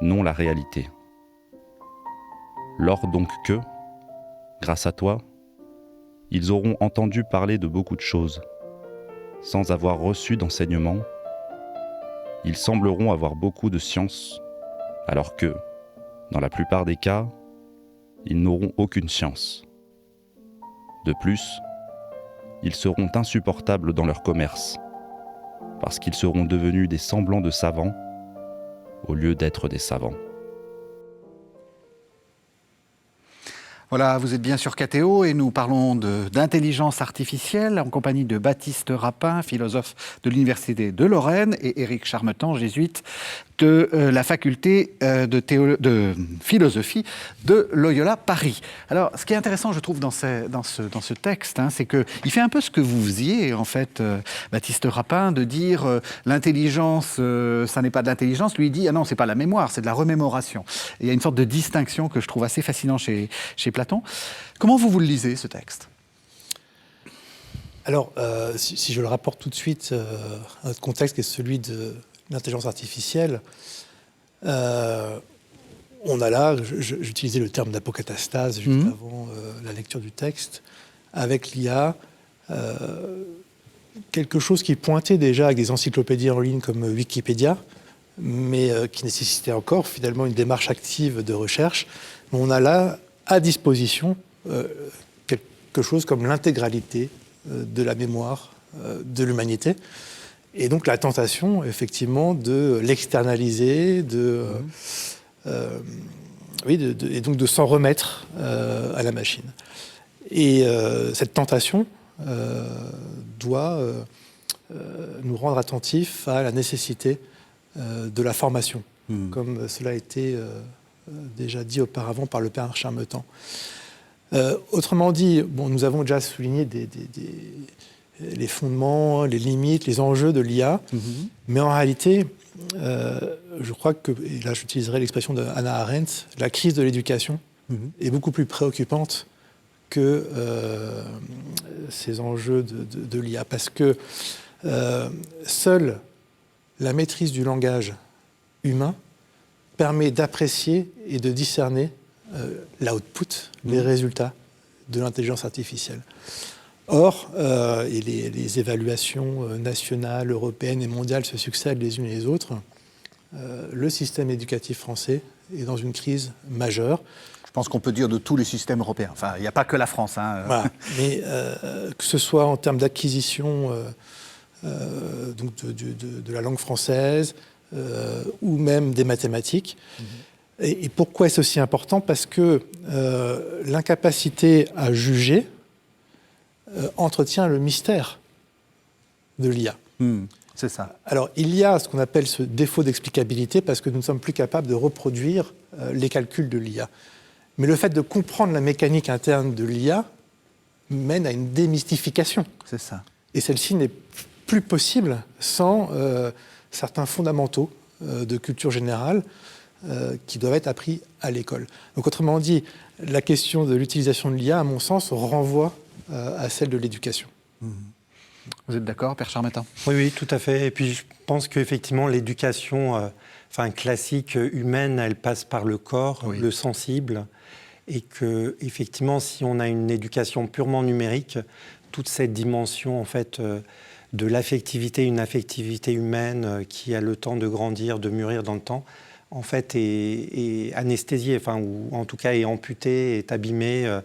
non la réalité. Lors donc que, grâce à toi, ils auront entendu parler de beaucoup de choses, sans avoir reçu d'enseignement, ils sembleront avoir beaucoup de science, alors que, dans la plupart des cas, ils n'auront aucune science. De plus, ils seront insupportables dans leur commerce, parce qu'ils seront devenus des semblants de savants au lieu d'être des savants. Voilà, vous êtes bien sur KTO et nous parlons d'intelligence artificielle en compagnie de Baptiste Rapin, philosophe de l'Université de Lorraine, et Éric Charmetan, jésuite de la faculté de philosophie de Loyola Paris. Alors, ce qui est intéressant, je trouve, dans ce texte, c'est qu'il fait un peu ce que vous faisiez, en fait, Baptiste Rapin, de dire l'intelligence, ça n'est pas de l'intelligence. Lui, il dit, ah non, c'est pas la mémoire, c'est de la remémoration. Et il y a une sorte de distinction que je trouve assez fascinante chez Platon. Comment vous le lisez, ce texte ? Alors, si je le rapporte tout de suite à notre contexte, qui est celui de l'intelligence artificielle, on a là, j'utilisais le terme d'apocatastase juste avant la lecture du texte, avec l'IA, quelque chose qui pointait déjà avec des encyclopédies en ligne comme Wikipédia, mais qui nécessitait encore finalement une démarche active de recherche. On a là à disposition quelque chose comme l'intégralité de la mémoire de l'humanité. Et donc la tentation, effectivement, de l'externaliser, et donc de s'en remettre à la machine. Et cette tentation doit nous rendre attentifs à la nécessité de la formation, comme cela a été déjà dit auparavant par le père Charmetan. Autrement dit, nous avons déjà souligné les fondements, les limites, les enjeux de l'IA, mais en réalité, je crois que, et là j'utiliserai l'expression de Hannah Arendt, la crise de l'éducation est beaucoup plus préoccupante que ces enjeux de l'IA, parce que seule la maîtrise du langage humain permet d'apprécier et de discerner l'output, les résultats de l'intelligence artificielle. Or, et les évaluations nationales, européennes et mondiales se succèdent les unes les autres, le système éducatif français est dans une crise majeure. Je pense qu'on peut dire de tous les systèmes européens. Enfin, il n'y a pas que la France. Voilà. Mais que ce soit en termes d'acquisition donc de la langue française ou même des mathématiques. Et pourquoi est-ce aussi important ? Parce que l'incapacité à juger entretient le mystère de l'IA. C'est ça. Alors, il y a ce qu'on appelle ce défaut d'explicabilité parce que nous ne sommes plus capables de reproduire les calculs de l'IA. Mais le fait de comprendre la mécanique interne de l'IA mène à une démystification. C'est ça. Et celle-ci n'est plus possible sans certains fondamentaux de culture générale qui doivent être appris à l'école. Donc, autrement dit, la question de l'utilisation de l'IA, à mon sens, renvoie à celle de l'éducation. Vous êtes d'accord, Père Charmetan ? Oui, tout à fait. Et puis, je pense qu'effectivement, l'éducation classique humaine, elle passe par le corps, le sensible. Et qu'effectivement, si on a une éducation purement numérique, toute cette dimension, en fait, de l'affectivité, une affectivité humaine qui a le temps de grandir, de mûrir dans le temps, en fait, est anesthésiée, ou en tout cas est amputée, est abîmée.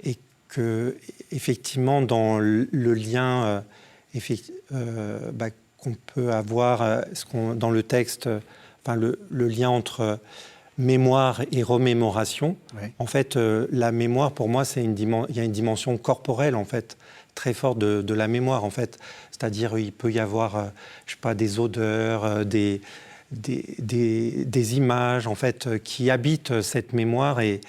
Et que, effectivement, dans le lien qu'on peut avoir dans le texte, le lien entre mémoire et remémoration, en fait, la mémoire, pour moi, il y a une dimension corporelle, en fait, très forte de la mémoire, en fait. C'est-à-dire, il peut y avoir, des odeurs, des images, en fait, qui habitent cette mémoire et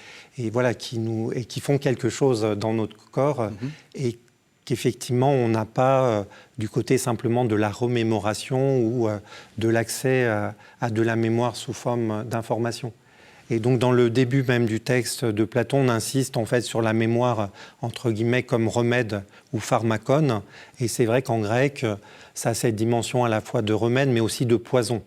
voilà, qui font quelque chose dans notre corps et qu'effectivement, on n'a pas du côté simplement de la remémoration ou de l'accès à de la mémoire sous forme d'information. Et donc, dans le début même du texte de Platon, on insiste en fait sur la mémoire, entre guillemets, comme remède ou pharmacone. Et c'est vrai qu'en grec, ça a cette dimension à la fois de remède, mais aussi de poison.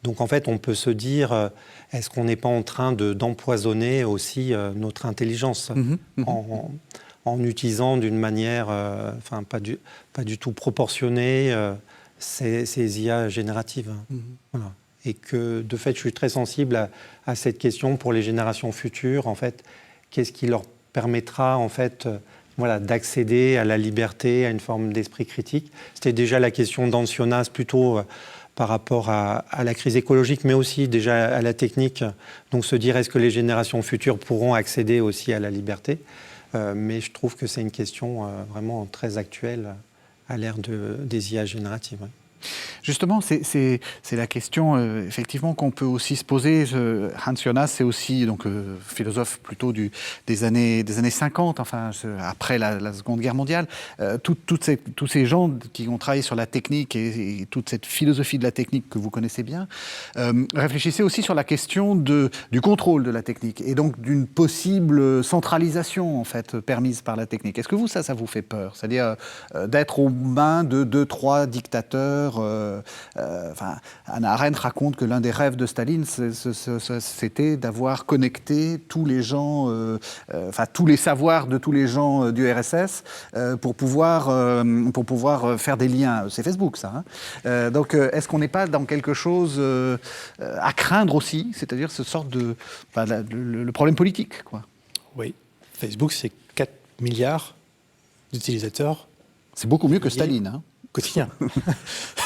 Donc, en fait, on peut se dire, est-ce qu'on n'est pas en train d'empoisonner aussi notre intelligence en utilisant d'une manière pas du tout proportionnée ces IA génératives. Voilà. Et que, de fait, je suis très sensible à cette question pour les générations futures. En fait, qu'est-ce qui leur permettra, en fait, d'accéder à la liberté, à une forme d'esprit critique ? C'était déjà la question d'Ancionas, plutôt par rapport à la crise écologique, mais aussi déjà à la technique. Donc se dire, est-ce que les générations futures pourront accéder aussi à la liberté? Mais je trouve que c'est une question vraiment très actuelle à l'ère des IA génératives. Ouais. Justement, c'est la question effectivement qu'on peut aussi se poser. Hans Jonas, c'est aussi donc philosophe plutôt des années 50, enfin après la Seconde Guerre mondiale. Tous ces gens qui ont travaillé sur la technique et toute cette philosophie de la technique que vous connaissez bien, réfléchissaient aussi sur la question du contrôle de la technique et donc d'une possible centralisation en fait permise par la technique. Est-ce que vous ça vous fait peur? C'est-à-dire d'être aux mains de 2-3 dictateurs. Hannah Arendt raconte que l'un des rêves de Staline, c'était d'avoir connecté tous les gens, tous les savoirs de tous les gens du RSS pour pouvoir faire des liens. C'est Facebook, ça. Hein. Donc, est-ce qu'on n'est pas dans quelque chose à craindre aussi, c'est-à-dire ce sorte de le problème politique, quoi. Oui, Facebook, c'est 4 milliards d'utilisateurs. C'est beaucoup mieux que Staline, hein. Quotidien.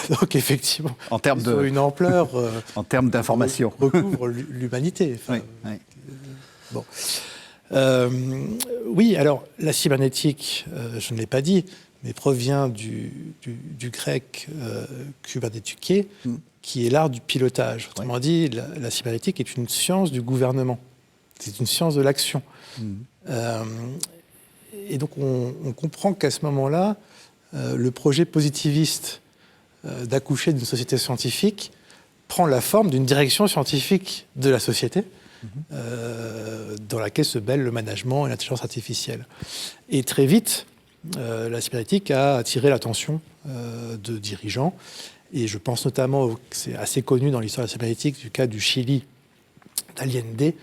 Donc effectivement, en termes de une ampleur, en termes d'information, recouvre l'humanité. Enfin, oui. Bon. Oui, alors la cybernétique, je ne l'ai pas dit, mais provient du grec kubernétuké, qui est l'art du pilotage. Autrement dit, la cybernétique est une science du gouvernement. C'est une science de l'action. Et donc on comprend qu'à ce moment-là, le projet positiviste d'accoucher d'une société scientifique prend la forme d'une direction scientifique de la société, dans laquelle se mêlent le management et l'intelligence artificielle. Et très vite, la cybernétique a attiré l'attention de dirigeants, et je pense notamment, c'est assez connu dans l'histoire de la cybernétique, du cas du Chili d'Allende,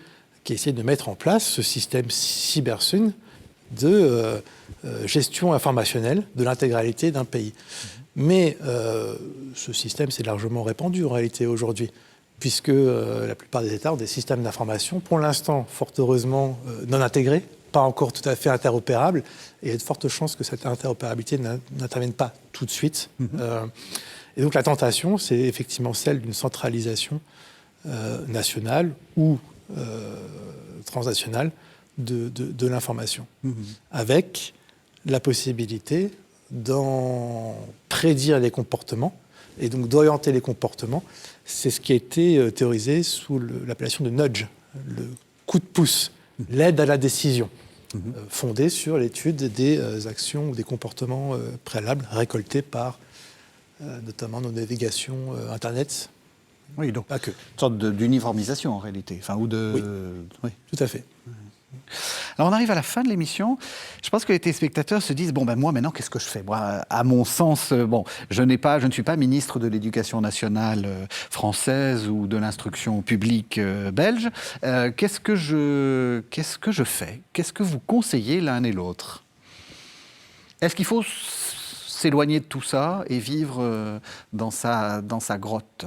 qui essaie de mettre en place ce système CyberSyn de gestion informationnelle de l'intégralité d'un pays. Mais ce système s'est largement répandu en réalité aujourd'hui, puisque la plupart des États ont des systèmes d'information, pour l'instant, fort heureusement, non intégrés, pas encore tout à fait interopérables, et il y a de fortes chances que cette interopérabilité n'intervienne pas tout de suite. Et donc la tentation, c'est effectivement celle d'une centralisation nationale ou transnationale de l'information, avec la possibilité d'en prédire les comportements et donc d'orienter les comportements. C'est ce qui a été théorisé sous l'appellation de nudge, le coup de pouce, l'aide à la décision, fondée sur l'étude des actions ou des comportements préalables récoltés par notamment nos navigations Internet. Oui, donc pas que. Une sorte d'uniformisation en réalité. Enfin, ou de... Oui, tout à fait. Alors on arrive à la fin de l'émission. Je pense que les téléspectateurs se disent, moi maintenant qu'est-ce que je fais? Moi, à mon sens, je ne suis pas ministre de l'Éducation nationale française ou de l'instruction publique belge. Qu'est-ce que je fais? Qu'est-ce que vous conseillez l'un et l'autre? Est-ce qu'il faut s'éloigner de tout ça et vivre dans sa grotte?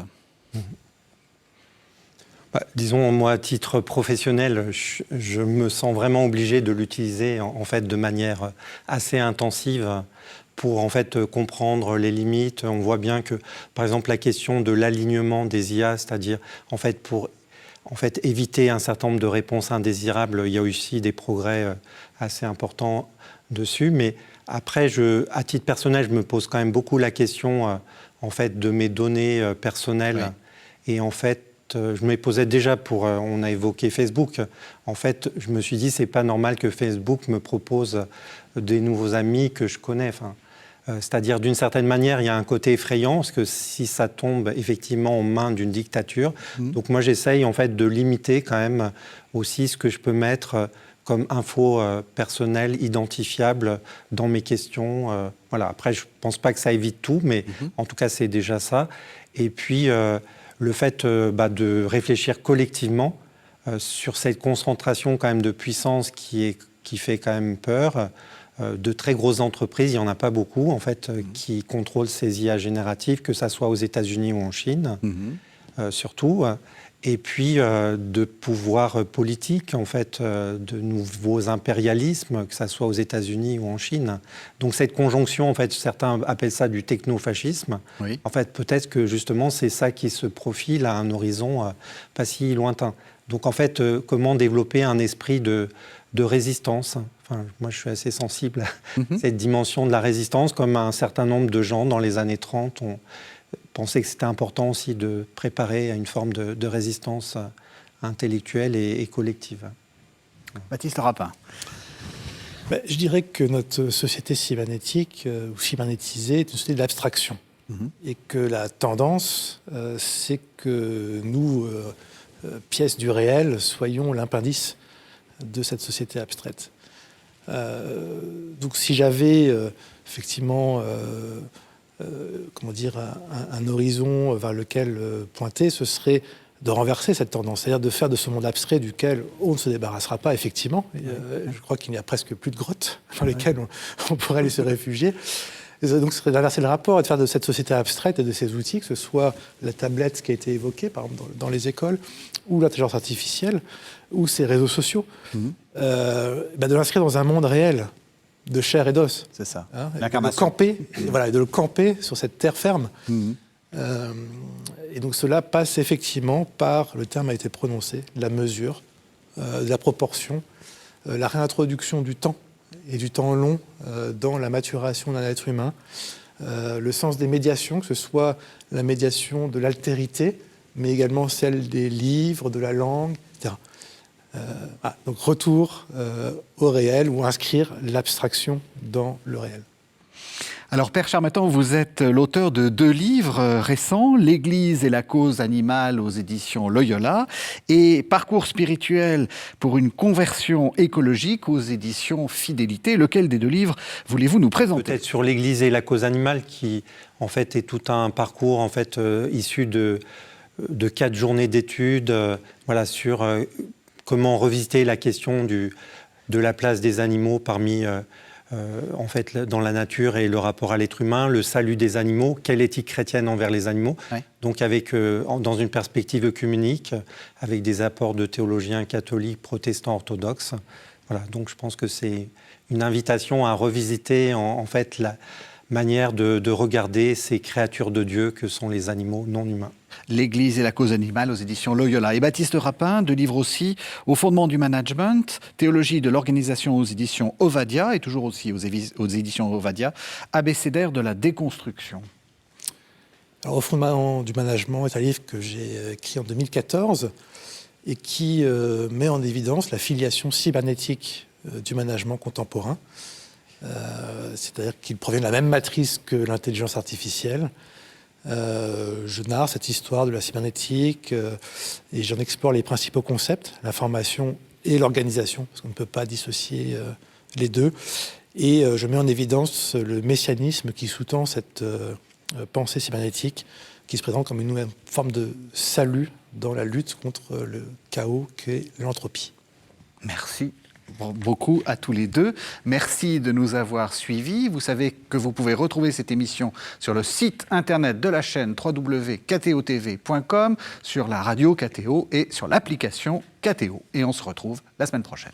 Disons, moi, à titre professionnel, je me sens vraiment obligé de l'utiliser en fait de manière assez intensive pour en fait comprendre les limites. On voit bien que, par exemple, la question de l'alignement des IA, c'est-à-dire en fait pour éviter un certain nombre de réponses indésirables, il y a aussi des progrès assez importants dessus. Mais après, à titre personnel, je me pose quand même beaucoup la question en fait de mes données personnelles. Oui. Et en fait, je me posais déjà on a évoqué Facebook. En fait, je me suis dit, c'est pas normal que Facebook me propose des nouveaux amis que je connais. C'est-à-dire, d'une certaine manière, il y a un côté effrayant, parce que si ça tombe effectivement en main d'une dictature, donc moi j'essaye en fait de limiter quand même aussi ce que je peux mettre comme info personnelle, identifiable dans mes questions. Voilà. Après, je pense pas que ça évite tout, mais en tout cas, c'est déjà ça. Et puis, le fait de réfléchir collectivement sur cette concentration quand même de puissance qui fait quand même peur. De très grosses entreprises, il n'y en a pas beaucoup en fait qui contrôlent ces IA génératives, que ça soit aux États-Unis ou en Chine, surtout. et puis de pouvoirs politiques, en fait, de nouveaux impérialismes, que ce soit aux États-Unis ou en Chine. Donc cette conjonction, en fait, certains appellent ça du technofascisme. Oui. En fait, peut-être que justement, c'est ça qui se profile à un horizon pas si lointain. Donc en fait, comment développer un esprit de résistance. Enfin, moi, je suis assez sensible à cette dimension de la résistance, comme un certain nombre de gens dans les années 30 ont pensé que c'était important aussi de préparer à une forme de résistance intellectuelle et collective. Baptiste Rapin. Je dirais que notre société cybernétique ou cybernétisée est une société de l'abstraction. Et que la tendance, c'est que nous, pièces du réel, soyons l'appendice de cette société abstraite. Donc si j'avais effectivement un horizon vers lequel pointer, ce serait de renverser cette tendance, c'est-à-dire de faire de ce monde abstrait duquel on ne se débarrassera pas effectivement. Je crois qu'il n'y a presque plus de grottes dans lesquelles on pourrait aller se réfugier. Donc, ce serait d'inverser le rapport et de faire de cette société abstraite et de ces outils, que ce soit la tablette qui a été évoquée, par exemple, dans les écoles, ou l'intelligence artificielle, ou ces réseaux sociaux, de l'inscrire dans un monde réel, de chair et d'os. C'est ça. L'incarnation. De le camper sur cette terre ferme. Et donc, cela passe effectivement par, le terme a été prononcé, la mesure, la proportion, la réintroduction du temps, et du temps long dans la maturation d'un être humain, le sens des médiations, que ce soit la médiation de l'altérité, mais également celle des livres, de la langue, etc. Donc retour au réel ou inscrire l'abstraction dans le réel. Alors, Père Charmatan, vous êtes l'auteur de 2 livres récents, L'Église et la cause animale aux éditions Loyola et Parcours spirituel pour une conversion écologique aux éditions Fidélité. Lequel des 2 livres voulez-vous nous présenter ? Peut-être sur l'Église et la cause animale, qui en fait est tout un parcours en fait issu de 4 journées d'études, sur comment revisiter la question de la place des animaux parmi en fait, dans la nature et le rapport à l'être humain, le salut des animaux, quelle éthique chrétienne envers les animaux, donc avec, dans une perspective œcuménique, avec des apports de théologiens catholiques, protestants, orthodoxes. Voilà, donc je pense que c'est une invitation à revisiter en fait la manière de regarder ces créatures de Dieu que sont les animaux non humains. L'Église et la cause animale aux éditions Loyola. Et Baptiste Rapin, 2 livres aussi, Au fondement du management, Théologie de l'organisation aux éditions Ovadia, et toujours aussi aux éditions Ovadia, Abécédaire de la déconstruction. Alors, Au fondement du management est un livre que j'ai écrit en 2014 et qui met en évidence la filiation cybernétique du management contemporain. C'est-à-dire qu'il provient de la même matrice que l'intelligence artificielle. Je narre cette histoire de la cybernétique et j'en explore les principaux concepts, l'information et l'organisation, parce qu'on ne peut pas dissocier les deux. Et je mets en évidence le messianisme qui sous-tend cette pensée cybernétique, qui se présente comme une nouvelle forme de salut dans la lutte contre le chaos qu'est l'entropie. Merci beaucoup à tous les 2. Merci de nous avoir suivis. Vous savez que vous pouvez retrouver cette émission sur le site internet de la chaîne www.ktotv.com, sur la radio KTO et sur l'application KTO. Et on se retrouve la semaine prochaine.